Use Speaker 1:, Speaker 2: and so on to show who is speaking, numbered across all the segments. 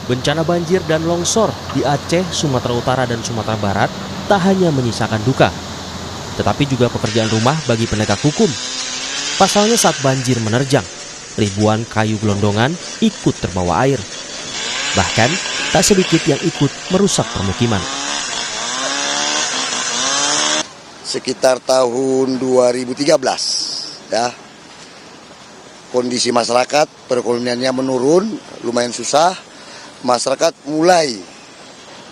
Speaker 1: Bencana banjir dan longsor di Aceh, Sumatera Utara, dan Sumatera Barat tak hanya menyisakan duka, tetapi juga pekerjaan rumah bagi penegak hukum. Pasalnya saat banjir menerjang, ribuan kayu gelondongan ikut terbawa air. Bahkan tak sedikit yang ikut merusak permukiman.
Speaker 2: Sekitar tahun 2013, ya, kondisi masyarakat perekonomiannya menurun, lumayan susah. Masyarakat mulai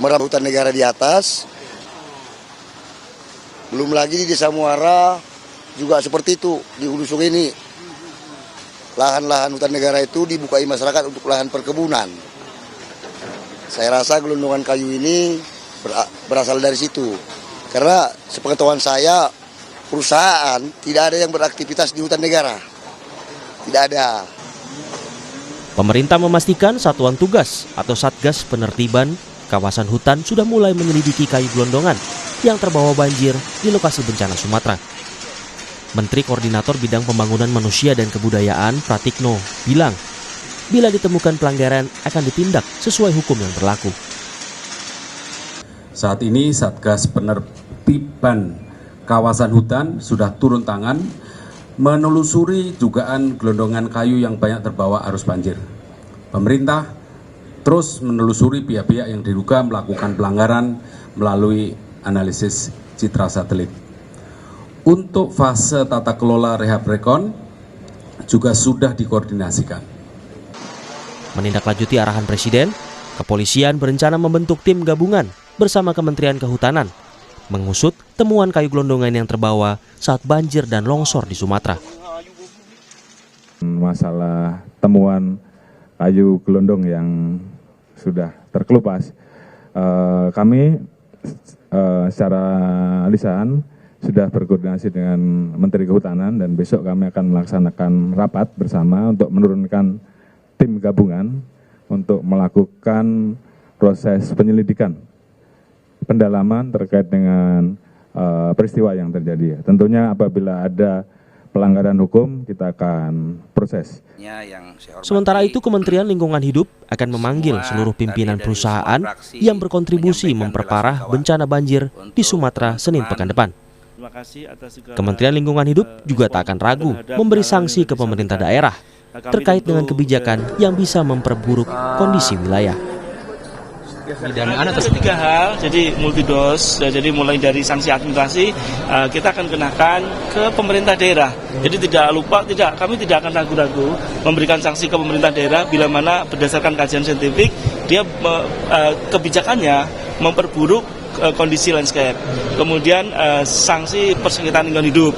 Speaker 2: merambah hutan negara di atas. Belum lagi di Desa Muara juga seperti itu, di hulu sungai ini. Lahan-lahan hutan negara itu dibukai masyarakat untuk lahan perkebunan. Saya rasa gelondongan kayu ini berasal dari situ. Karena sepengetahuan saya, perusahaan tidak ada yang beraktivitas di hutan negara. Tidak ada.
Speaker 1: Pemerintah memastikan Satuan Tugas atau Satgas Penertiban Kawasan Hutan sudah mulai menyelidiki kayu gelondongan yang terbawa banjir di lokasi bencana Sumatera. Menteri Koordinator Bidang Pembangunan Manusia dan Kebudayaan Pratikno bilang, bila ditemukan pelanggaran akan ditindak sesuai hukum yang berlaku.
Speaker 3: Saat ini Satgas Penertiban Kawasan Hutan sudah turun tangan menelusuri dugaan gelondongan kayu yang banyak terbawa arus banjir. Pemerintah terus menelusuri pihak-pihak yang diduga melakukan pelanggaran melalui analisis citra satelit. Untuk fase tata kelola rehab rekon juga sudah dikoordinasikan.
Speaker 1: Menindaklanjuti arahan Presiden, kepolisian berencana membentuk tim gabungan bersama Kementerian Kehutanan mengusut temuan kayu gelondongan yang terbawa saat banjir dan longsor di Sumatera.
Speaker 4: Masalah temuan kayu gelondong yang sudah terkelupas, kami secara lisan sudah berkoordinasi dengan Menteri Kehutanan dan besok kami akan melaksanakan rapat bersama untuk menurunkan tim gabungan untuk melakukan proses penyelidikan pendalaman terkait dengan peristiwa yang terjadi. Tentunya apabila ada pelanggaran hukum kita akan proses.
Speaker 1: Sementara itu Kementerian Lingkungan Hidup akan memanggil seluruh pimpinan perusahaan yang berkontribusi memperparah bencana banjir di Sumatera Senin pekan depan. Kementerian Lingkungan Hidup juga tak akan ragu memberi sanksi ke pemerintah daerah terkait dengan kebijakan yang bisa memperburuk kondisi wilayah.
Speaker 5: Pidanaan atas 3 hal, jadi multidos, jadi mulai dari sanksi administrasi kita akan kenakan ke pemerintah daerah. Jadi kami tidak akan ragu-ragu memberikan sanksi ke pemerintah daerah bila mana berdasarkan kajian saintifik dia kebijakannya memperburuk kondisi landscape. Kemudian sanksi persengketaan lingkungan hidup.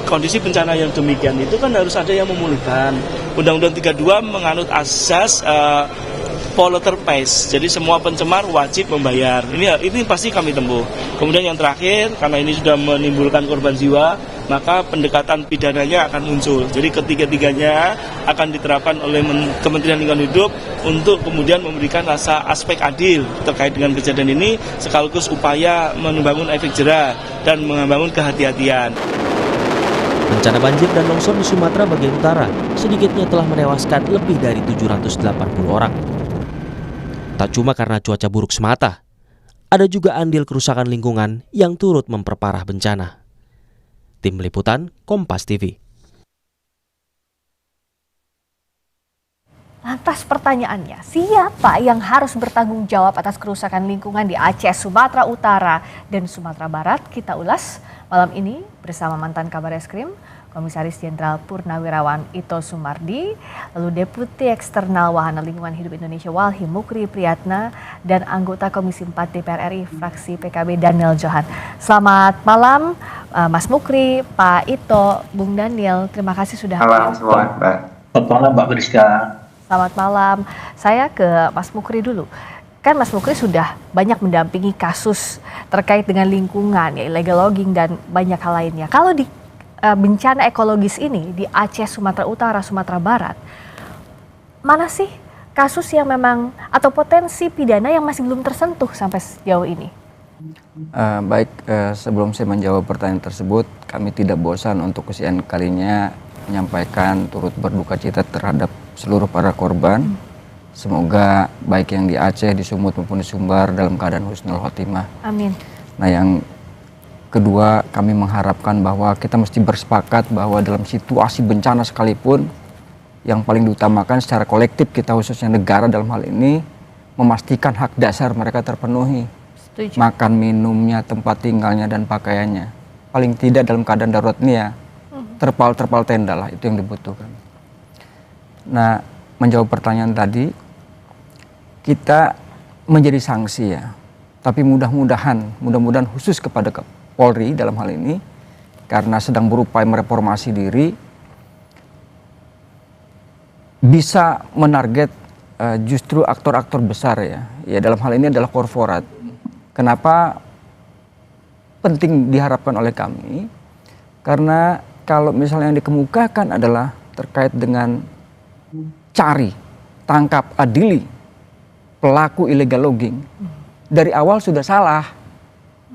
Speaker 5: Kondisi bencana yang demikian itu kan harus ada yang memulihkan. Undang-Undang 32 menganut asas polluter pays, jadi semua pencemar wajib membayar. Ini pasti kami tempuh. Kemudian yang terakhir, karena ini sudah menimbulkan korban jiwa, maka pendekatan pidananya akan muncul. Jadi ketiga-tiganya akan diterapkan oleh Kementerian Lingkungan Hidup untuk kemudian memberikan rasa aspek adil terkait dengan kejadian ini, sekaligus upaya membangun efek jera dan membangun kehati-hatian.
Speaker 1: Bencana banjir dan longsor di Sumatera bagian utara sedikitnya telah menewaskan lebih dari 780 orang. Tak cuma karena cuaca buruk semata, ada juga andil kerusakan lingkungan yang turut memperparah bencana. Tim Liputan, Kompas TV.
Speaker 6: Lantas pertanyaannya, siapa yang harus bertanggung jawab atas kerusakan lingkungan di Aceh, Sumatera Utara, dan Sumatera Barat? Kita ulas malam ini bersama mantan Kabar Eskrim, Komisaris Jenderal Purnawirawan Ito Sumardi, lalu Deputi Eksternal Wahana Lingkungan Hidup Indonesia Walhi Mukri Priyatna, dan anggota Komisi 4 DPR RI fraksi PKB Daniel Johan. Selamat malam Mas Mukri, Pak Ito, Bung Daniel, terima kasih sudah hadir.
Speaker 7: Malam semua, Mbak. Selamat malam Mbak Priska.
Speaker 6: Selamat malam, saya ke Mas Mukri dulu. Kan Mas Mukri sudah banyak mendampingi kasus terkait dengan lingkungan, ya illegal logging dan banyak hal lainnya. Kalau di bencana ekologis ini di Aceh, Sumatera Utara, Sumatera Barat, mana sih kasus yang memang atau potensi pidana yang masih belum tersentuh sampai sejauh ini?
Speaker 8: Sebelum saya menjawab pertanyaan tersebut, kami tidak bosan untuk kesekian kalinya menyampaikan turut berduka cita terhadap seluruh para korban, Semoga baik yang di Aceh, di Sumut maupun di Sumbar dalam keadaan husnul khotimah.
Speaker 6: Amin.
Speaker 8: Nah, yang kedua, kami mengharapkan bahwa kita mesti bersepakat bahwa dalam situasi bencana sekalipun, yang paling diutamakan secara kolektif kita, khususnya negara dalam hal ini, memastikan hak dasar mereka terpenuhi.
Speaker 6: Setuju.
Speaker 8: Makan, minumnya, tempat tinggalnya, dan pakaiannya. Paling tidak dalam keadaan darurat ini ya, terpal tenda lah, itu yang dibutuhkan. Nah, menjawab pertanyaan tadi, kita menjadi sanksi ya, tapi mudah-mudahan khusus kepada Polri dalam hal ini, karena sedang berupaya mereformasi diri, bisa menarget justru aktor-aktor besar ya dalam hal ini adalah korporat. Kenapa penting diharapkan oleh kami? Karena kalau misalnya yang dikemukakan adalah terkait dengan cari, tangkap, adili pelaku illegal logging, dari awal sudah salah.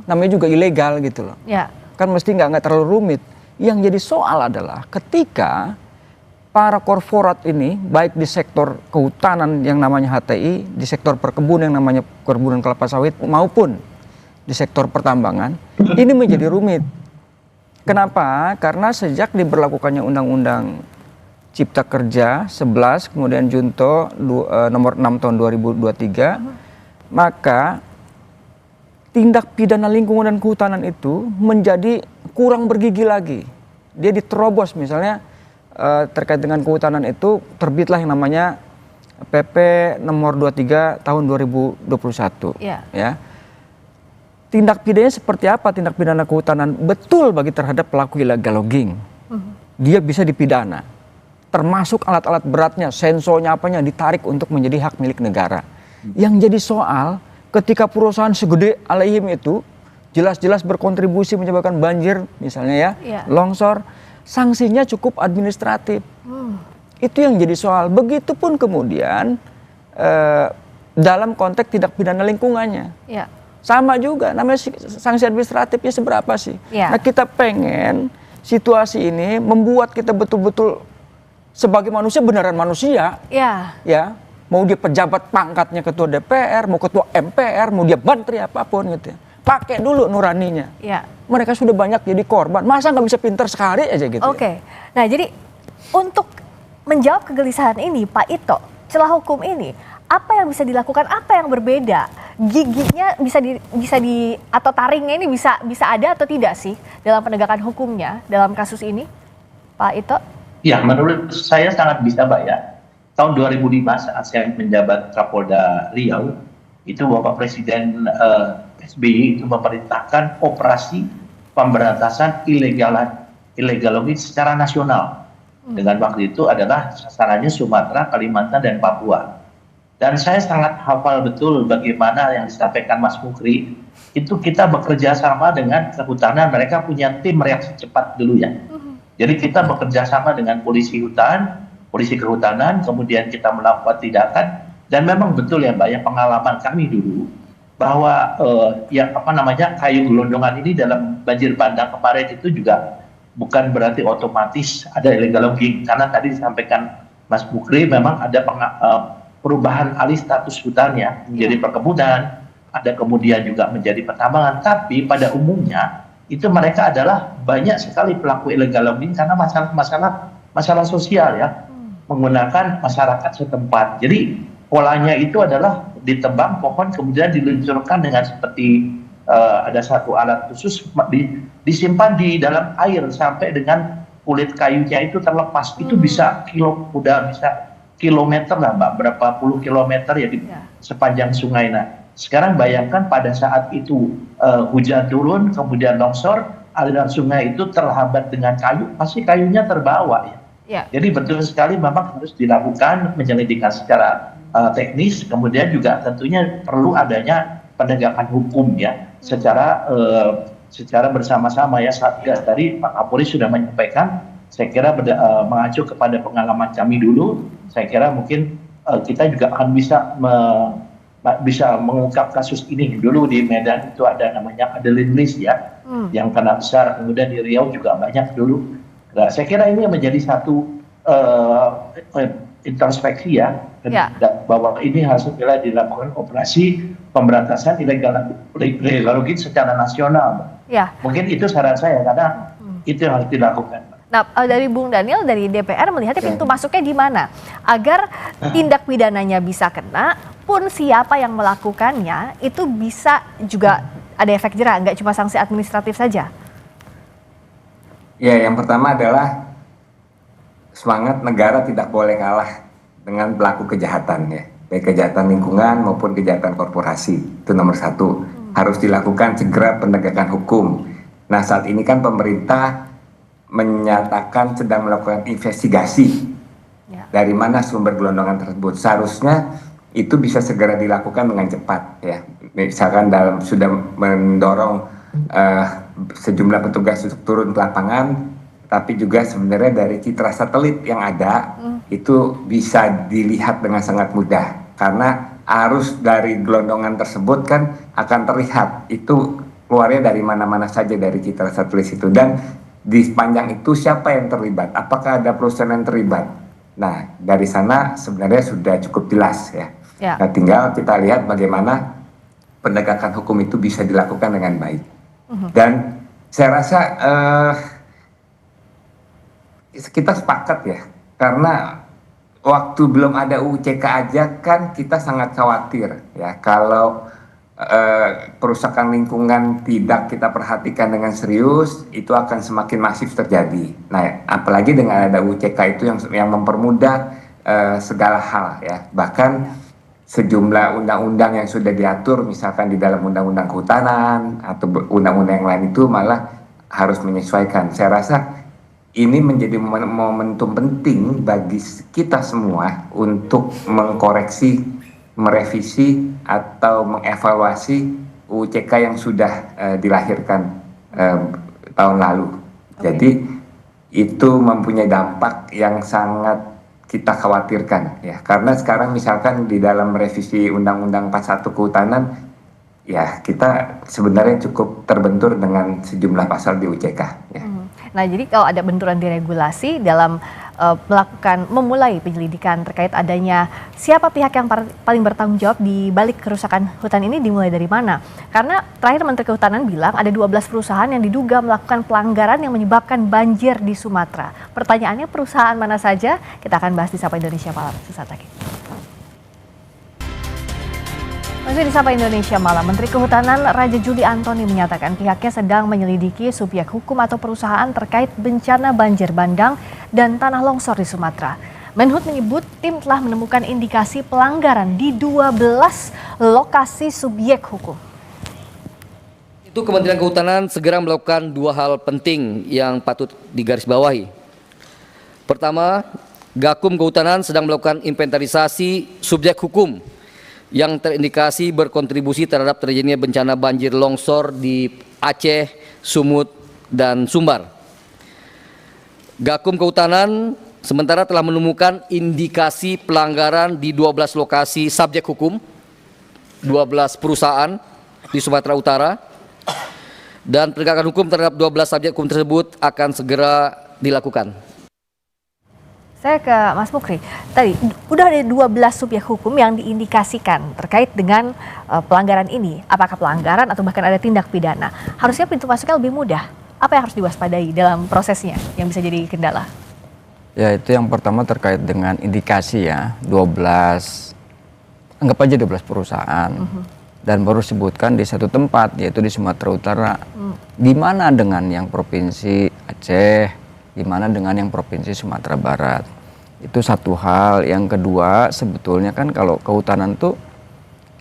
Speaker 8: Namanya juga ilegal gitu loh.
Speaker 6: Ya.
Speaker 8: Kan mesti nggak terlalu rumit. Yang jadi soal adalah ketika para korporat ini, baik di sektor kehutanan yang namanya HTI, di sektor perkebunan yang namanya perkebunan kelapa sawit, maupun di sektor pertambangan, ini menjadi rumit. Kenapa? Karena sejak diberlakukannya Undang-Undang Cipta Kerja 11, kemudian Junto nomor 6 tahun 2023, maka tindak pidana lingkungan dan kehutanan itu menjadi kurang bergigi lagi. Dia diterobos, misalnya terkait dengan kehutanan itu terbitlah yang namanya PP nomor 23 tahun 2021. Ya. Tindak pidananya seperti apa tindak pidana kehutanan? Betul bagi terhadap pelaku illegal logging. Dia bisa dipidana. Termasuk alat-alat beratnya, sensornya apanya ditarik untuk menjadi hak milik negara. Yang jadi soal ketika perusahaan segede Alihim itu jelas-jelas berkontribusi menyebabkan banjir misalnya ya, longsor, sanksinya cukup administratif. Itu yang jadi soal. Begitupun kemudian dalam konteks tindak pidana lingkungannya.
Speaker 6: Ya.
Speaker 8: Sama juga, namanya sanksi administratifnya seberapa sih?
Speaker 6: Ya.
Speaker 8: Nah, kita pengen situasi ini membuat kita betul-betul sebagai manusia beneran manusia. Ya. Mau dia pejabat pangkatnya ketua DPR, mau ketua MPR, mau dia menteri apapun gitu ya. Pakai dulu nuraninya.
Speaker 6: Ya.
Speaker 8: Mereka sudah banyak jadi korban. Masa nggak bisa pinter sekali aja gitu.
Speaker 6: Oke. Nah, jadi untuk menjawab kegelisahan ini, Pak Ito, celah hukum ini, apa yang bisa dilakukan? Apa yang berbeda? Giginya bisa di atau taringnya ini bisa ada atau tidak sih dalam penegakan hukumnya dalam kasus ini, Pak Ito?
Speaker 7: Ya, menurut saya sangat bisa, Mbak ya. Tahun 2005 saat saya menjabat Kapolda Riau, itu Bapak Presiden SBY itu memerintahkan operasi pemberantasan illegal logging secara nasional. Dengan waktu itu adalah sasarannya Sumatera, Kalimantan, dan Papua. Dan saya sangat hafal betul bagaimana yang disampaikan Mas Mukri. Itu kita bekerja sama dengan kehutanan, mereka punya tim reaksi cepat dulu ya. Jadi kita bekerja sama dengan polisi hutan, polisi kehutanan, kemudian kita melakukan tindakan. Dan memang betul ya Mbak, ya pengalaman kami dulu bahwa kayu gelondongan ini dalam banjir bandang kemarin itu juga bukan berarti otomatis ada illegal logging, karena tadi disampaikan Mas Mukri memang ada perubahan alih status hutannya menjadi perkebunan, ada kemudian juga menjadi pertambangan, tapi pada umumnya itu mereka adalah banyak sekali pelaku illegal logging karena masalah sosial ya, menggunakan masyarakat setempat. Jadi polanya itu adalah ditebang pohon kemudian diluncurkan dengan seperti ada satu alat khusus disimpan di dalam air sampai dengan kulit kayunya itu terlepas. Itu bisa kilometer lah Mbak, berapa puluh kilometer ya di sepanjang sungai. Nah, sekarang bayangkan pada saat itu hujan turun kemudian longsor, aliran sungai itu terhambat dengan kayu, pasti kayunya terbawa ya. Jadi betul sekali memang harus dilakukan penyelidikan secara teknis, kemudian juga tentunya perlu adanya penegakan hukum ya secara bersama-sama ya. Satgas tadi Pak Kapolri sudah menyampaikan, saya kira mengacu kepada pengalaman kami dulu, saya kira mungkin kita juga akan bisa mengungkap kasus ini. Dulu di Medan itu ada namanya Adeline List ya, yang kena besar, kemudian di Riau juga banyak dulu. Nah, saya kira ini menjadi satu introspeksi ya, bahwa ini harus segera dilakukan operasi pemberantasan illegal logging secara nasional.
Speaker 6: Ya.
Speaker 7: Mungkin itu saran saya karena itu yang harus dilakukan.
Speaker 6: Nah, dari Bung Daniel dari DPR melihatnya pintu masuknya di mana agar tindak pidananya bisa kena, pun siapa yang melakukannya itu bisa juga ada efek jera, nggak cuma sanksi administratif saja.
Speaker 9: Ya, yang pertama adalah semangat negara tidak boleh kalah dengan pelaku kejahatan ya, baik kejahatan lingkungan maupun kejahatan korporasi. Itu nomor satu, harus dilakukan segera penegakan hukum. Nah, saat ini kan pemerintah menyatakan sedang melakukan investigasi dari mana sumber gelondongan tersebut. Seharusnya itu bisa segera dilakukan dengan cepat ya. Misalkan sudah mendorong sejumlah petugas untuk turun ke lapangan, tapi juga sebenarnya dari citra satelit yang ada itu bisa dilihat dengan sangat mudah karena arus dari gelondongan tersebut kan akan terlihat itu keluarnya dari mana-mana saja dari citra satelit itu, dan di sepanjang itu siapa yang terlibat, apakah ada perusahaan yang terlibat. Nah, dari sana sebenarnya sudah cukup jelas ya. Nah, tinggal kita lihat bagaimana penegakan hukum itu bisa dilakukan dengan baik. Dan saya rasa kita sepakat ya, karena waktu belum ada UU CK aja kan kita sangat khawatir ya kalau perusakan lingkungan tidak kita perhatikan dengan serius, itu akan semakin masif terjadi. Nah, apalagi dengan ada UU CK itu yang mempermudah segala hal ya. Bahkan sejumlah undang-undang yang sudah diatur, misalkan di dalam undang-undang kehutanan atau undang-undang yang lain itu malah harus menyesuaikan. Saya rasa ini menjadi momentum penting bagi kita semua untuk mengkoreksi, merevisi atau mengevaluasi UU CK yang sudah dilahirkan tahun lalu. Jadi itu mempunyai dampak yang sangat kita khawatirkan ya, karena sekarang misalkan di dalam revisi Undang-Undang 41 Kehutanan ya, kita sebenarnya cukup terbentur dengan sejumlah pasal di UU CK ya.
Speaker 6: Nah, jadi kalau ada benturan di regulasi dalam memulai penyelidikan terkait adanya siapa pihak yang paling bertanggung jawab di balik kerusakan hutan ini dimulai dari mana? Karena terakhir Menteri Kehutanan bilang ada 12 perusahaan yang diduga melakukan pelanggaran yang menyebabkan banjir di Sumatera. Pertanyaannya perusahaan mana saja? Kita akan bahas di Sapa Indonesia Malam sesaat lagi. Masih di Sapa Indonesia Malam, Menteri Kehutanan Raja Juli Antoni menyatakan pihaknya sedang menyelidiki subjek hukum atau perusahaan terkait bencana banjir bandang dan tanah longsor di Sumatera. Menhub menyebut tim telah menemukan indikasi pelanggaran di 12 lokasi subjek hukum.
Speaker 10: Itu Kementerian Kehutanan segera melakukan dua hal penting yang patut digarisbawahi. Pertama, Gakum Kehutanan sedang melakukan inventarisasi subjek hukum yang terindikasi berkontribusi terhadap terjadinya bencana banjir longsor di Aceh, Sumut, dan Sumbar. Gakum Kehutanan sementara telah menemukan indikasi pelanggaran di 12 lokasi subjek hukum, 12 perusahaan di Sumatera Utara, dan penegakan hukum terhadap 12 subjek hukum tersebut akan segera dilakukan.
Speaker 6: Saya ke Mas Mukri, tadi udah ada 12 subjek hukum yang diindikasikan terkait dengan pelanggaran ini. Apakah pelanggaran atau bahkan ada tindak pidana? Harusnya pintu masuknya lebih mudah. Apa yang harus diwaspadai dalam prosesnya yang bisa jadi kendala?
Speaker 8: Ya, itu yang pertama terkait dengan indikasi ya, 12, anggap aja 12 perusahaan. Dan baru sebutkan di satu tempat, yaitu di Sumatera Utara. Gimana dengan yang Provinsi Aceh? Gimana dengan yang Provinsi Sumatera Barat? Itu satu hal. Yang kedua, sebetulnya kan kalau kehutanan tuh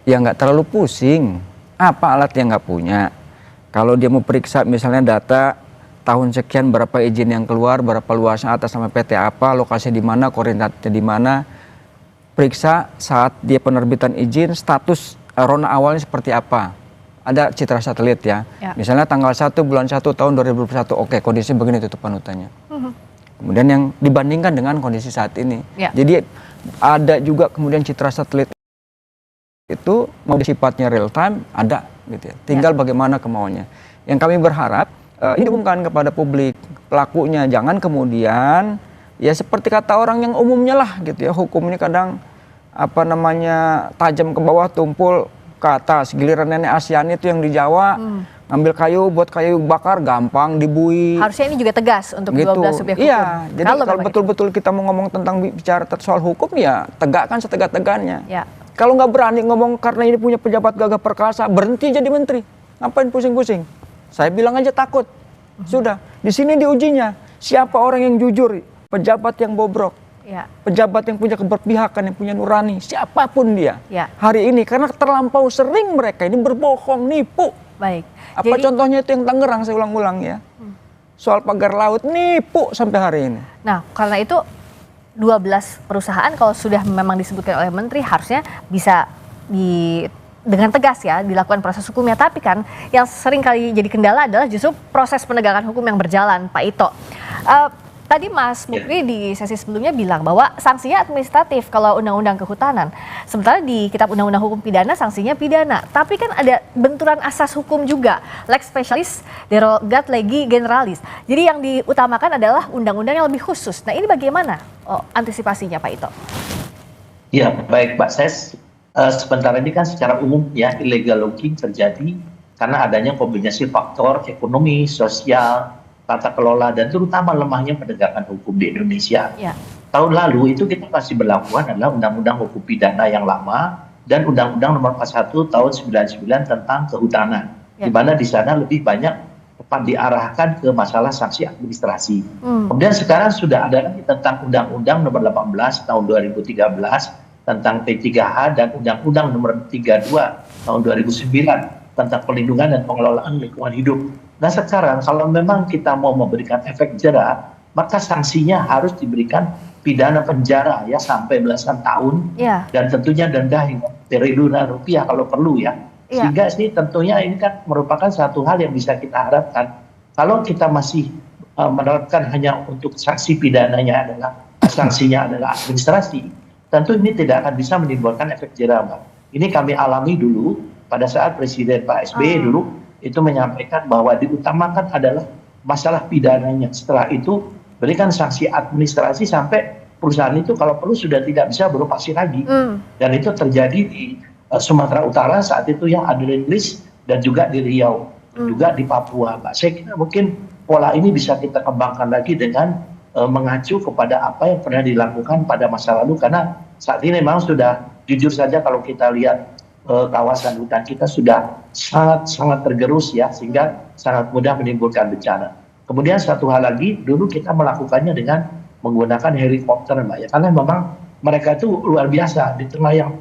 Speaker 8: ya nggak terlalu pusing. Apa alat yang nggak punya? Kalau dia mau periksa misalnya data tahun sekian berapa izin yang keluar, berapa luasnya atas nama PT apa, lokasi di mana, koordinatnya di mana, periksa saat dia penerbitan izin, status rona awalnya seperti apa. Ada citra satelit ya. Misalnya tanggal 1 bulan 1 tahun 2021, oke, kondisi begini tutupan hutannya. Kemudian yang dibandingkan dengan kondisi saat ini. Jadi ada juga kemudian citra satelit itu mau sifatnya real time, ada gitu ya. Tinggal bagaimana kemauannya. Yang kami berharap ini diumumkan kepada publik, pelakunya, jangan kemudian ya seperti kata orang yang umumnya lah gitu ya, hukum ini kadang tajam ke bawah, tumpul ke atas. Giliran nenek Asiani itu yang di Jawa ngambil kayu buat kayu bakar gampang dibui.
Speaker 6: Harusnya ini juga tegas untuk
Speaker 8: gitu.
Speaker 6: 12 subjek hukum.
Speaker 8: Iya, jadi kalau betul-betul kita mau ngomong tentang bicara soal hukum ya tegakkan setegak-tegaknya.
Speaker 6: Ya.
Speaker 8: Kalau nggak berani ngomong karena ini punya pejabat gagah perkasa, berhenti jadi menteri. Ngapain pusing-pusing? Saya bilang aja takut. Sudah, di sini diujinya. Siapa orang yang jujur? Pejabat yang bobrok.
Speaker 6: Ya.
Speaker 8: Pejabat yang punya keberpihakan, yang punya nurani, siapapun dia.
Speaker 6: Ya.
Speaker 8: Hari ini, karena terlampau sering mereka ini berbohong, nipu.
Speaker 6: Baik.
Speaker 8: Apa contohnya itu yang Tangerang, saya ulang-ulang ya. Soal pagar laut, nipu sampai hari ini.
Speaker 6: Nah, karena itu 12 perusahaan kalau sudah memang disebutkan oleh menteri harusnya bisa dengan tegas ya dilakukan proses hukumnya. Tapi kan yang sering kali jadi kendala adalah justru proses penegakan hukum yang berjalan, Pak Ito. Tadi Mas Mukri di sesi sebelumnya bilang bahwa sanksinya administratif kalau undang-undang kehutanan. Sementara di Kitab Undang-Undang Hukum Pidana sanksinya pidana. Tapi kan ada benturan asas hukum juga. Lex specialis, derogat legi generalis. Jadi yang diutamakan adalah undang-undang yang lebih khusus. Nah ini bagaimana antisipasinya Pak Ito?
Speaker 7: Ya baik Pak Ses. Sebentar ini kan secara umum ya illegal logging terjadi karena adanya kombinasi faktor ekonomi, sosial, tata kelola, dan terutama lemahnya penegakan hukum di Indonesia.
Speaker 6: Ya.
Speaker 7: Tahun lalu itu kita masih berlakukan adalah Undang-Undang Hukum Pidana yang lama dan Undang-Undang Nomor 41 Tahun 99 tentang Kehutanan, di mana di sana lebih banyak tepat diarahkan ke masalah sanksi administrasi. Kemudian sekarang sudah ada lagi tentang Undang-Undang Nomor 18 Tahun 2013 tentang P3H dan Undang-Undang Nomor 32 Tahun 2009 tentang perlindungan dan pengelolaan lingkungan hidup. Nah sekarang kalau memang kita mau memberikan efek jera, maka sanksinya harus diberikan pidana penjara ya sampai belasan tahun, dan tentunya denda hingga triliunan rupiah kalau perlu ya. Sehingga sih tentunya ini kan merupakan satu hal yang bisa kita harapkan. Kalau kita masih menerapkan hanya untuk sanksi pidananya sanksinya adalah administrasi, tentu ini tidak akan bisa menimbulkan efek jera, Mbak. Ini kami alami dulu pada saat Presiden Pak SBY dulu itu menyampaikan bahwa diutamakan adalah masalah pidananya. Setelah itu berikan sanksi administrasi sampai perusahaan itu kalau perlu sudah tidak bisa beroperasi lagi. Dan itu terjadi di Sumatera Utara saat itu yang ada di Inggris dan juga di Riau, juga di Papua. Saya kira mungkin pola ini bisa kita kembangkan lagi dengan mengacu kepada apa yang pernah dilakukan pada masa lalu, karena saat ini memang sudah jujur saja kalau kita lihat kawasan hutan kita sudah sangat tergerus ya, sehingga sangat mudah menimbulkan bencana. Kemudian satu hal lagi, dulu kita melakukannya dengan menggunakan helikopter, Mbak ya, karena memang mereka itu luar biasa di tengah yang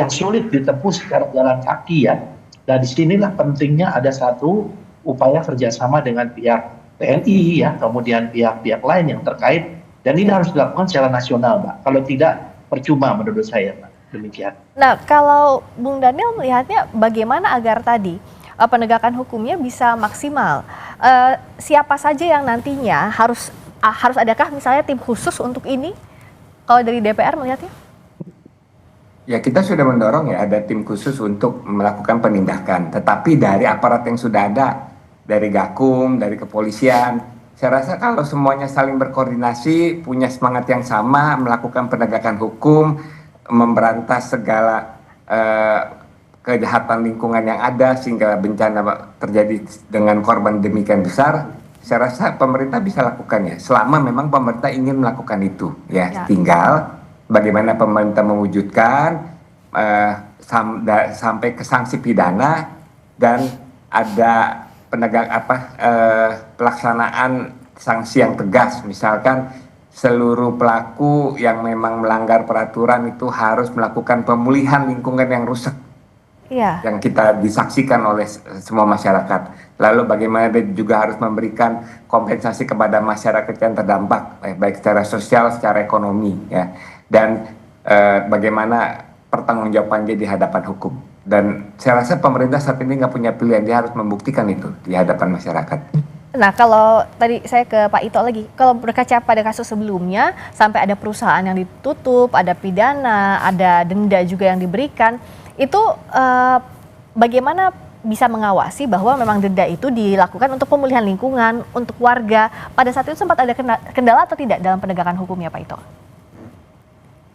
Speaker 7: sulit ditempuh secara jalan kaki ya. Dan disinilah pentingnya ada satu upaya kerjasama dengan pihak TNI ya, kemudian pihak-pihak lain yang terkait, dan ini harus dilakukan secara nasional, Mbak. Kalau tidak percuma menurut saya, Mbak. Demikian.
Speaker 6: Nah, kalau Bung Daniel melihatnya bagaimana agar tadi penegakan hukumnya bisa maksimal? Siapa saja yang nantinya harus adakah misalnya tim khusus untuk ini? Kalau dari DPR melihatnya?
Speaker 9: Ya kita sudah mendorong ya ada tim khusus untuk melakukan penindakan. Tetapi dari aparat yang sudah ada, dari Gakum, dari kepolisian, saya rasa kalau semuanya saling berkoordinasi, punya semangat yang sama, melakukan penegakan hukum, memberantas segala kejahatan lingkungan yang ada sehingga bencana terjadi dengan korban demikian besar, saya rasa pemerintah bisa lakukannya selama memang pemerintah ingin melakukan itu ya. Tinggal bagaimana pemerintah mewujudkan sampai ke sanksi pidana dan ada pelaksanaan sanksi yang tegas, misalkan seluruh pelaku yang memang melanggar peraturan itu harus melakukan pemulihan lingkungan yang rusak, yang kita disaksikan oleh semua masyarakat. Lalu bagaimana dia juga harus memberikan kompensasi kepada masyarakat yang terdampak, baik secara sosial, secara ekonomi, ya. Dan bagaimana pertanggungjawabannya di hadapan hukum. Dan saya rasa pemerintah saat ini nggak punya pilihan, dia harus membuktikan itu di hadapan masyarakat.
Speaker 6: Nah, kalau tadi saya ke Pak Ito lagi, kalau berkaca pada kasus sebelumnya, sampai ada perusahaan yang ditutup, ada pidana, ada denda juga yang diberikan, itu bagaimana bisa mengawasi bahwa memang denda itu dilakukan untuk pemulihan lingkungan, untuk warga? Pada saat itu sempat ada kendala atau tidak dalam penegakan hukumnya, Pak Ito?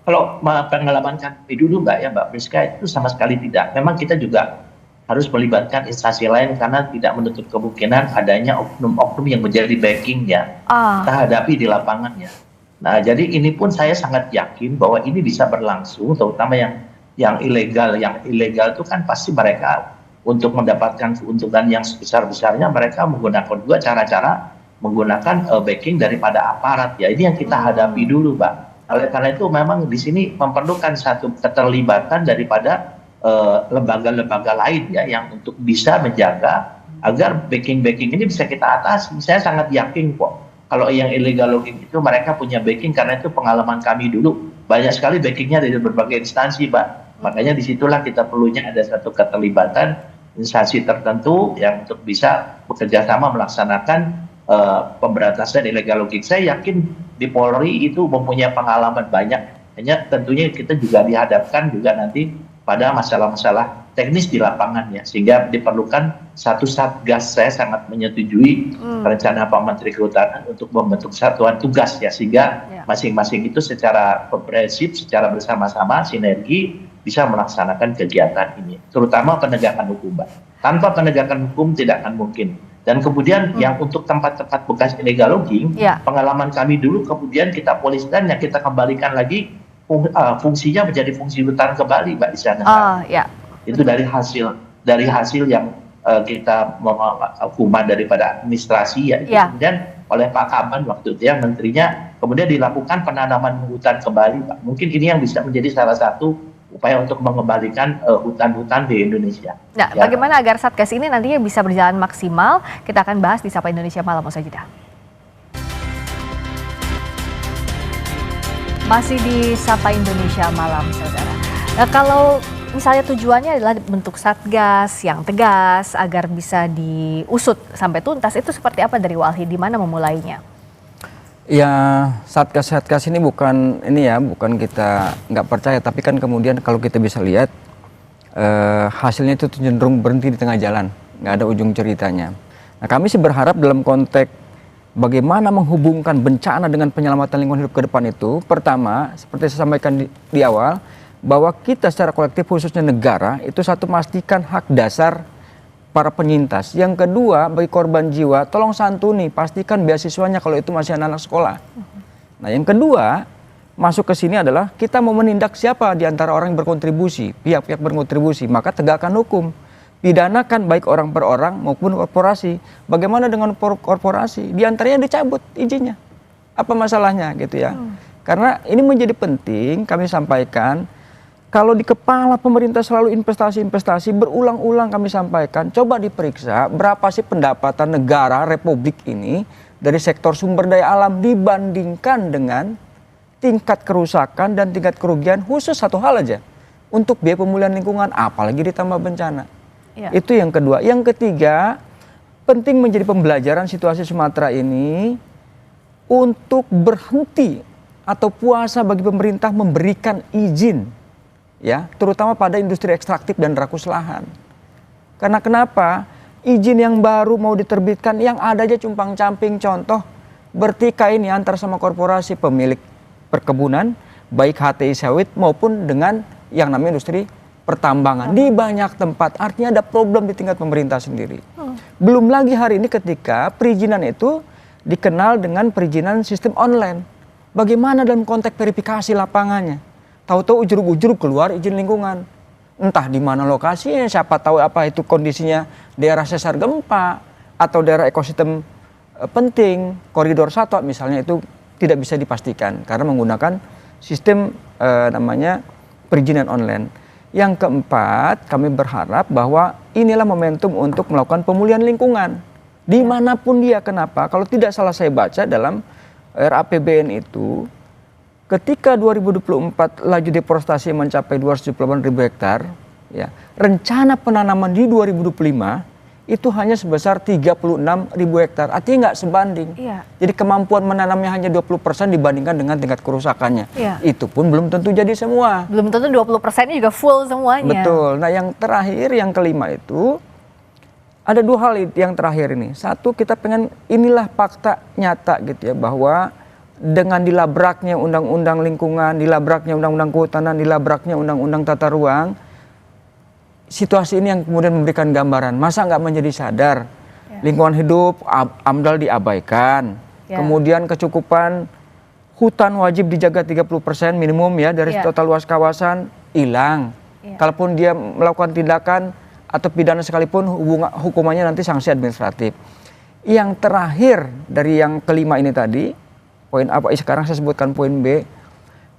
Speaker 7: Kalau pengalaman kami dulu Mbak Priska itu sama sekali tidak. Memang kita juga harus melibatkan instansi lain karena tidak menutup kemungkinan adanya oknum-oknum yang menjadi backing ya kita hadapi di lapangan ya. Nah jadi ini pun saya sangat yakin bahwa ini bisa berlangsung, terutama yang ilegal. Yang ilegal itu kan pasti mereka untuk mendapatkan keuntungan yang sebesar-besarnya mereka menggunakan juga cara-cara menggunakan backing daripada aparat ya. Ini yang kita hadapi dulu Mbak. Oleh karena itu memang di sini memerlukan satu keterlibatan daripada lembaga-lembaga lain ya yang untuk bisa menjaga agar backing ini bisa kita atasi. Saya sangat yakin kok kalau yang illegal logging itu mereka punya backing, karena itu pengalaman kami dulu banyak sekali backingnya dari berbagai instansi Mbak. Makanya disitulah kita perlunya ada satu keterlibatan instansi tertentu yang untuk bisa bekerja sama melaksanakan pemberantasan illegal logging. Saya yakin di Polri itu mempunyai pengalaman banyak. Hanya tentunya kita juga dihadapkan juga nanti pada masalah-masalah teknis di lapangan ya, sehingga diperlukan satu satgas. Saya sangat menyetujui rencana Pak Menteri Kehutanan untuk membentuk satuan tugas ya, sehingga masing-masing itu secara komprehensif, secara bersama-sama sinergi bisa melaksanakan kegiatan ini, terutama penegakan hukum Mbak. Tanpa penegakan hukum tidak akan mungkin. Dan kemudian yang untuk tempat-tempat bekas illegal logging, pengalaman kami dulu kemudian kita poliskan, yang kita kembalikan lagi fungsinya menjadi fungsi hutan kembali Mbak di sana. Itu dari hasil yang kita hukuman daripada administrasi ya. Kemudian oleh Pak Kaban waktu itu yang menterinya, kemudian dilakukan penanaman hutan kembali Pak. Mungkin ini yang bisa menjadi salah satu upaya untuk mengembalikan hutan-hutan di Indonesia.
Speaker 6: Nah, bagaimana agar Satgas ini nantinya bisa berjalan maksimal? Kita akan bahas di Sapa Indonesia Malam usai jeda. Masih di Sapa Indonesia Malam, saudara. Nah, kalau misalnya tujuannya adalah bentuk Satgas yang tegas agar bisa diusut sampai tuntas, itu seperti apa dari Walhi? Di mana memulainya?
Speaker 8: Ya, Satgas ini bukan kita nggak percaya, tapi kan kemudian kalau kita bisa lihat hasilnya itu cenderung berhenti di tengah jalan, nggak ada ujung ceritanya. Nah, kami sih berharap dalam konteks bagaimana menghubungkan bencana dengan penyelamatan lingkungan hidup ke depan itu, pertama, seperti saya sampaikan di awal, bahwa kita secara kolektif khususnya negara itu satu, pastikan hak dasar para penyintas. Yang kedua, bagi korban jiwa, tolong santuni, pastikan beasiswanya kalau itu masih anak-anak sekolah. Nah, yang kedua, masuk ke sini adalah kita mau menindak siapa di antara orang yang berkontribusi, pihak-pihak berkontribusi, maka tegakkan hukum. Pidanakan baik orang per orang maupun korporasi. Bagaimana dengan korporasi? Di antaranya dicabut izinnya. Apa masalahnya gitu ya? Karena ini menjadi penting kami sampaikan. Kalau di kepala pemerintah selalu investasi, berulang-ulang kami sampaikan, coba diperiksa berapa sih pendapatan negara Republik ini dari sektor sumber daya alam dibandingkan dengan tingkat kerusakan dan tingkat kerugian, khusus satu hal aja, untuk biaya pemulihan lingkungan, apalagi ditambah bencana. Itu yang kedua. Yang ketiga, penting menjadi pembelajaran situasi Sumatera ini untuk berhenti atau puasa bagi pemerintah memberikan izin, ya, terutama pada industri ekstraktif dan rakus lahan. Karena kenapa? Izin yang baru mau diterbitkan, yang ada aja cumpang-camping. Contoh, bertikai ini antar sama korporasi pemilik perkebunan, baik HTI sawit maupun dengan yang namanya industri pertambangan di banyak tempat. Artinya ada problem di tingkat pemerintah sendiri. Belum lagi hari ini ketika perizinan itu dikenal dengan perizinan sistem online. Bagaimana dalam konteks verifikasi lapangannya? Tahu-tahu ujuk-ujuk keluar izin lingkungan. Entah di mana lokasinya, siapa tahu apa itu kondisinya daerah sesar gempa atau daerah ekosistem penting, koridor satwa misalnya, itu tidak bisa dipastikan karena menggunakan sistem namanya perizinan online. Yang keempat, kami berharap bahwa inilah momentum untuk melakukan pemulihan lingkungan dimanapun dia. Kenapa? Kalau tidak salah saya baca dalam RAPBN itu, ketika 2024 laju deforestasi mencapai 278.000 hektar, ya, rencana penanaman di 2025 itu hanya sebesar 36.000 hektar, artinya nggak sebanding. Jadi kemampuan menanamnya hanya 20% dibandingkan dengan tingkat kerusakannya. Itu pun belum tentu jadi semua.
Speaker 6: Belum tentu 20%-nya juga full semuanya.
Speaker 8: Betul. Nah, yang terakhir, yang kelima itu, ada dua hal yang terakhir ini. Satu, kita pengen, inilah fakta nyata gitu ya, bahwa dengan dilabraknya undang-undang lingkungan, dilabraknya undang-undang kehutanan, dilabraknya undang-undang tata ruang, situasi ini yang kemudian memberikan gambaran. Masa nggak menjadi sadar? Lingkungan hidup, AMDAL diabaikan. Kemudian kecukupan hutan wajib dijaga 30% minimum ya dari total luas kawasan hilang. Kalaupun dia melakukan tindakan atau pidana sekalipun, hukumannya nanti sanksi administratif. Yang terakhir dari yang kelima ini tadi, poin apa? Sekarang saya sebutkan poin B.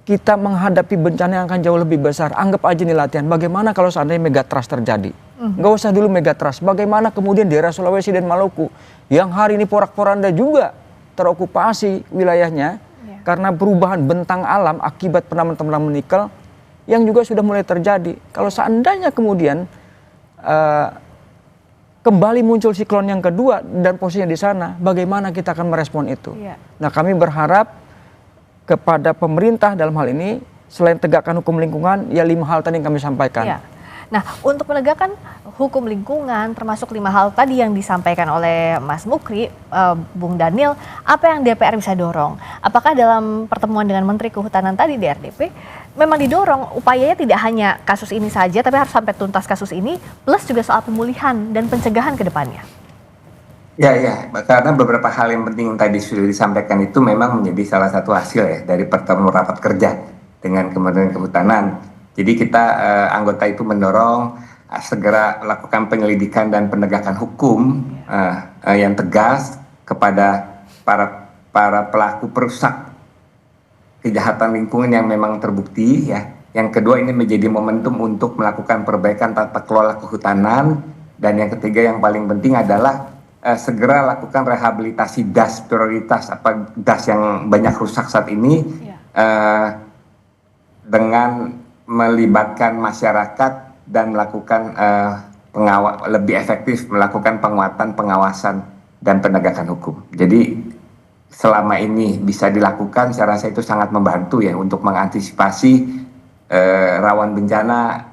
Speaker 8: Kita menghadapi bencana yang akan jauh lebih besar. Anggap aja nih latihan. Bagaimana kalau seandainya megatrust terjadi? Nggak usah dulu megatrust. Bagaimana kemudian daerah Sulawesi dan Maluku yang hari ini porak-poranda juga terokupasi wilayahnya karena perubahan bentang alam akibat penambangan nikel yang juga sudah mulai terjadi. Kalau seandainya kemudian kembali muncul siklon yang kedua dan posisinya di sana, bagaimana kita akan merespon itu? Nah, kami berharap kepada pemerintah dalam hal ini, selain tegakkan hukum lingkungan, ya 5 hal tadi yang kami sampaikan.
Speaker 6: Nah, untuk menegakkan hukum lingkungan, termasuk 5 hal tadi yang disampaikan oleh Mas Mukri, Bung Daniel, apa yang DPR bisa dorong? Apakah dalam pertemuan dengan Menteri Kehutanan tadi di RDP, memang didorong upayanya tidak hanya kasus ini saja, tapi harus sampai tuntas kasus ini, plus juga soal pemulihan dan pencegahan ke depannya?
Speaker 9: Ya, karena beberapa hal yang penting yang tadi sudah disampaikan itu memang menjadi salah satu hasil ya dari pertemuan rapat kerja dengan Kementerian Kehutanan. Jadi kita anggota itu mendorong segera lakukan penyelidikan dan penegakan hukum yang tegas kepada para pelaku perusak kejahatan lingkungan yang memang terbukti ya. Yang kedua, ini menjadi momentum untuk melakukan perbaikan tata kelola kehutanan, dan yang ketiga yang paling penting adalah segera lakukan rehabilitasi das prioritas das yang banyak rusak saat ini dengan melibatkan masyarakat dan melakukan lebih efektif melakukan penguatan pengawasan dan penegakan hukum. Jadi selama ini bisa dilakukan, saya rasa itu sangat membantu ya untuk mengantisipasi rawan bencana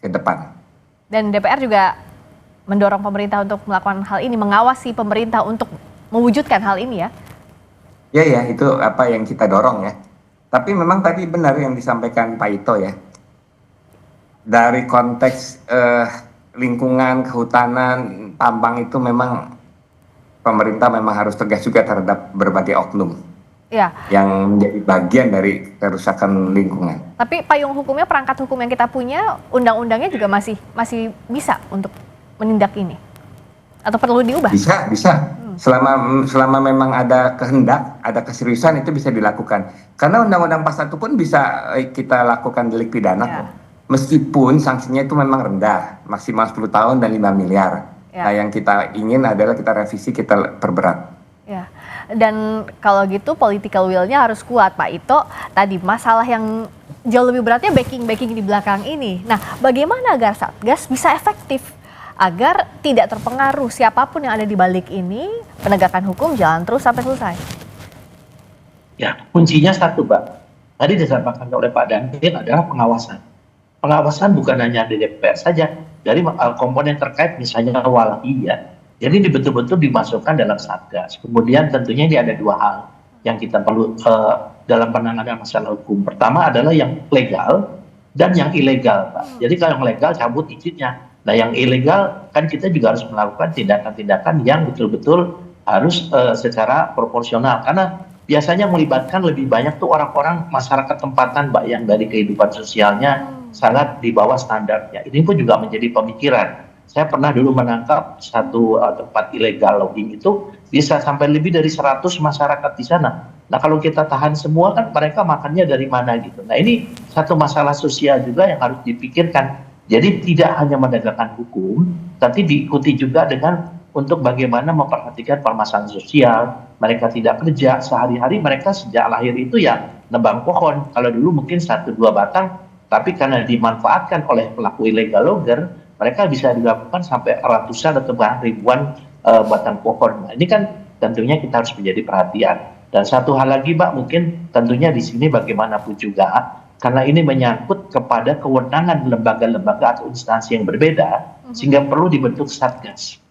Speaker 9: ke depan.
Speaker 6: Dan DPR juga mendorong pemerintah untuk melakukan hal ini, mengawasi pemerintah untuk mewujudkan hal ini ya?
Speaker 9: Ya, itu apa yang kita dorong ya. Tapi memang tadi benar yang disampaikan Pak Ito ya. Dari konteks lingkungan, kehutanan, tambang itu memang pemerintah memang harus tegas juga terhadap berbagai oknum yang menjadi bagian dari kerusakan lingkungan. Tapi
Speaker 6: payung hukumnya, perangkat hukum yang kita punya, undang-undangnya juga masih bisa untuk menindak ini? Atau perlu diubah? Bisa.
Speaker 9: Selama memang ada kehendak, ada keseriusan, itu bisa dilakukan. Karena Undang-Undang Pasal 1 pun bisa kita lakukan delik pidana. Meskipun sanksinya itu memang rendah, maksimal 10 tahun dan 5 miliar. Nah, yang kita ingin adalah kita revisi, kita perberat.
Speaker 6: Dan kalau gitu political will-nya harus kuat, Pak Ito. Tadi masalah yang jauh lebih beratnya backing di belakang ini. Nah, bagaimana agar Satgas bisa efektif agar tidak terpengaruh siapapun yang ada di balik ini, penegakan hukum jalan terus sampai selesai?
Speaker 7: Ya, kuncinya satu, Pak. Tadi disampaikan oleh Pak Daniel adalah pengawasan. Pengawasan bukan hanya di DPR saja, dari komponen terkait misalnya Walhi ya. Jadi ini betul-betul dimasukkan dalam Satgas. Kemudian tentunya ini ada 2 hal yang kita perlu dalam penanganan masalah hukum. Pertama adalah yang legal dan yang ilegal, Pak. Jadi kalau yang legal cabut izinnya. Nah, yang ilegal kan kita juga harus melakukan tindakan-tindakan yang betul-betul harus secara proporsional. Karena biasanya melibatkan lebih banyak tuh orang-orang masyarakat tempatan, Mbak, yang dari kehidupan sosialnya sangat di bawah standarnya. Ini pun juga menjadi pemikiran. Saya pernah dulu menangkap satu tempat ilegal logging itu bisa sampai lebih dari 100 masyarakat di sana. Nah, kalau kita tahan semua kan mereka makannya dari mana gitu. Nah, ini satu masalah sosial juga yang harus dipikirkan. Jadi tidak hanya menegakkan hukum, tapi diikuti juga dengan untuk bagaimana memperhatikan permasalahan sosial. Mereka tidak kerja, sehari-hari mereka sejak lahir itu ya nebang pohon. Kalau dulu mungkin 1-2 batang, tapi karena dimanfaatkan oleh pelaku illegal logger, mereka bisa dilakukan sampai ratusan atau bahkan ribuan batang pohon. Nah, ini kan tentunya kita harus menjadi perhatian. Dan satu hal lagi, Mbak, mungkin tentunya di sini bagaimanapun juga, karena ini menyangkut kepada kewenangan lembaga-lembaga atau instansi yang berbeda, sehingga perlu dibentuk Satgas.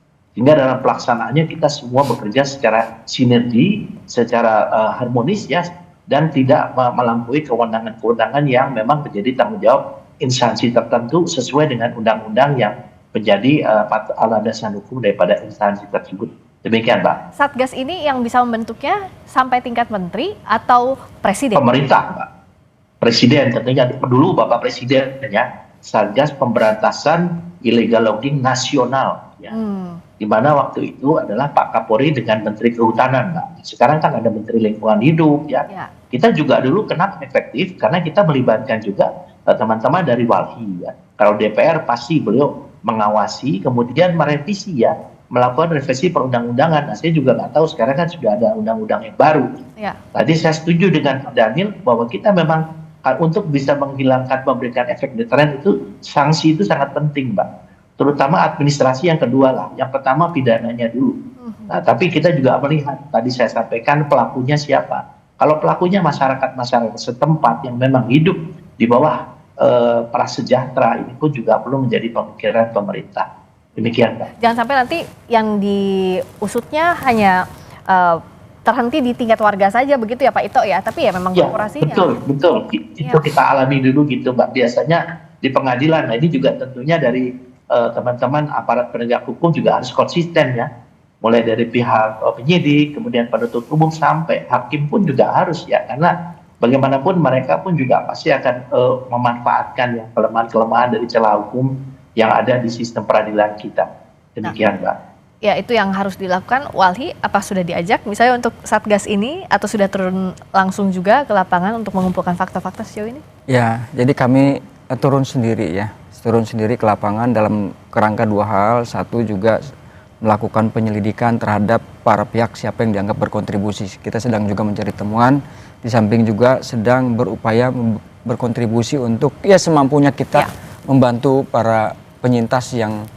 Speaker 7: sehingga dalam pelaksanaannya kita semua bekerja secara sinergi, secara harmonis ya, dan tidak melampaui kewenangan-kewenangan yang memang menjadi tanggung jawab instansi tertentu sesuai dengan undang-undang yang menjadi landasan hukum daripada instansi tersebut. Demikian, Pak.
Speaker 6: Satgas ini yang bisa membentuknya sampai tingkat menteri atau presiden?
Speaker 7: Pemerintah, Pak. Presiden tentunya dulu Bapak Presiden ya. Satgas Pemberantasan Illegal Logging Nasional ya. Di mana waktu itu adalah Pak Kapolri dengan Menteri Kehutanan, Pak. Sekarang kan ada Menteri Lingkungan Hidup ya. Kita juga dulu kenapa efektif karena kita melibatkan juga teman-teman dari Walhi ya. Kalau DPR pasti beliau mengawasi, kemudian merevisi ya, melakukan revisi perundang-undangan. Nah, saya juga nggak tahu sekarang kan sudah ada undang-undang yang baru. Tadi saya setuju dengan Pak Daniel bahwa kita memang untuk bisa menghilangkan, memberikan efek deteren itu sanksi itu sangat penting, Mbak. Terutama administrasi yang kedua lah. Yang pertama pidananya dulu. Nah, tapi kita juga melihat tadi saya sampaikan pelakunya siapa. Kalau pelakunya masyarakat setempat yang memang hidup di bawah prasejahtera, ini pun juga perlu menjadi pemikiran pemerintah. Demikian, Mbak.
Speaker 6: Jangan sampai nanti yang diusutnya hanya terhenti di tingkat warga saja begitu ya Pak Ito ya, tapi ya memang korporasinya.
Speaker 7: Betul. Itu kita alami dulu gitu, Mbak. Biasanya di pengadilan, nah ini juga tentunya dari teman-teman aparat penegak hukum juga harus konsisten ya. Mulai dari pihak penyidik, kemudian penuntut umum sampai hakim pun juga harus ya, karena bagaimanapun mereka pun juga pasti akan memanfaatkan ya kelemahan-kelemahan dari celah hukum yang ada di sistem peradilan kita. Demikian, Mbak.
Speaker 6: Ya, itu yang harus dilakukan. Walhi, apa sudah diajak misalnya untuk Satgas ini atau sudah turun langsung juga ke lapangan untuk mengumpulkan fakta-fakta sejauh ini?
Speaker 8: Ya, jadi kami turun sendiri ke lapangan dalam kerangka dua hal. Satu juga melakukan penyelidikan terhadap para pihak siapa yang dianggap berkontribusi. Kita sedang juga mencari temuan, di samping juga sedang berupaya berkontribusi untuk ya semampunya kita membantu para penyintas yang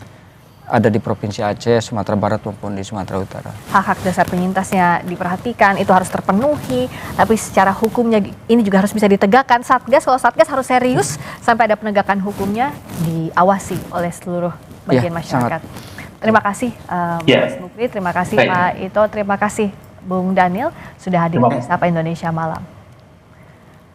Speaker 8: ada di Provinsi Aceh, Sumatera Barat maupun di Sumatera Utara.
Speaker 6: Hak-hak dasar penyintasnya diperhatikan, itu harus terpenuhi, tapi secara hukumnya ini juga harus bisa ditegakkan. Satgas, kalau Satgas harus serius sampai ada penegakan hukumnya diawasi oleh seluruh bagian masyarakat. Terima kasih Mas Mukri, terima kasih Pak Ito, terima kasih Bung Daniel sudah hadir di Sapa Indonesia Malam.